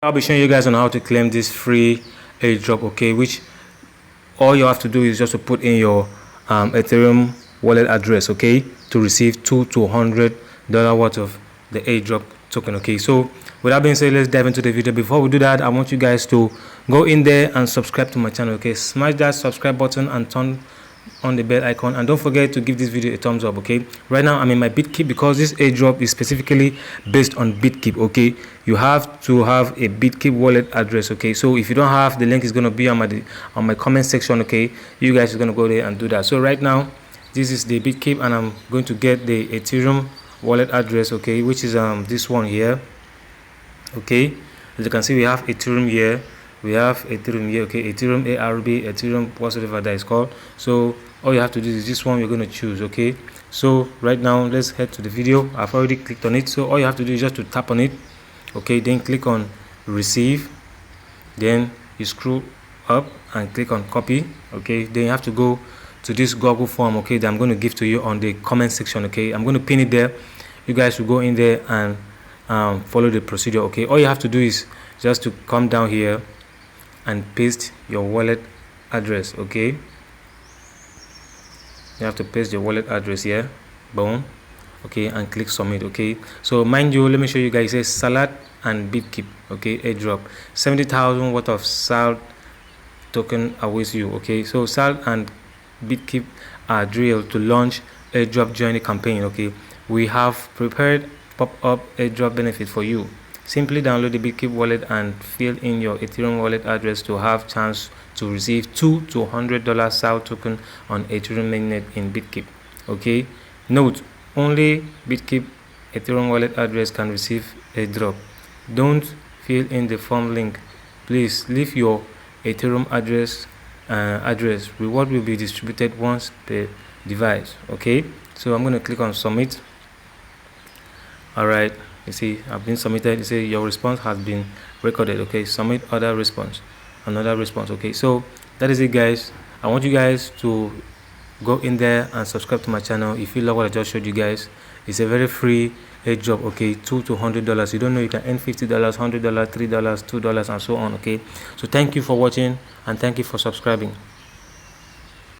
I'll be showing you guys on how to claim this free airdrop, okay, which all you have to do is just to put in your Ethereum wallet address, okay, to receive $2 to $100 worth of the airdrop token. Okay, so with that being said, let's dive into the video. Before we do that, I want you guys to go in there and subscribe to my channel. Okay, smash that subscribe button and turn on the bell icon, and don't forget to give this video a thumbs up. Okay, right now I'm in my Bitkeep because this airdrop is specifically based on Bitkeep. Okay, you have to have a Bitkeep wallet address. Okay, so if you don't have, the link is going to be on my comment section. Okay, you guys are going to go there and do that. So right now this is the Bitkeep, and I'm going to get the Ethereum wallet address, okay, which is this one here. Okay, as you can see, we have Ethereum here, okay, Ethereum ARB, Ethereum whatsoever that is called. So all you have to do is this one you're going to choose. Okay, so right now let's head to the video. I've already clicked on it, so all you have to do is just to tap on it. Okay, then click on receive, then you scroll up and click on copy. Okay, then you have to go to this Google form, okay, that I'm going to give to you on the comment section. Okay, I'm going to pin it there. You guys will go in there and follow the procedure. Okay, all you have to do is just to come down here and paste your wallet address. Okay, you have to paste your wallet address here, boom. Okay, and click submit. Okay, so mind you, let me show you guys. It says Salad and Bitkeep, okay, airdrop 70,000 worth of SAL token awaits you. Okay, so SAL and Bitkeep are drilled to launch airdrop journey campaign. Okay, we have prepared pop-up airdrop benefit for you. Simply download the Bitkeep wallet and fill in your Ethereum wallet address to have chance to receive $2 to $100 SAL token on Ethereum mainnet in Bitkeep. Okay, note, only Bitkeep Ethereum wallet address can receive airdrop. Don't fill in the form link. Please leave your Ethereum address. Reward will be distributed once per device. Okay, so I'm going to click on submit. All right, you see I've been submitted. You see your response has been recorded. Okay, submit other response, another response. Okay, so that is it, guys. I want you guys to go in there and subscribe to my channel if you love what I just showed you guys. It's a very free airdrop. Okay, $2 to $100. You don't know, you can earn $50, $100, $3, $2, and so on. Okay, so thank you for watching and thank you for subscribing.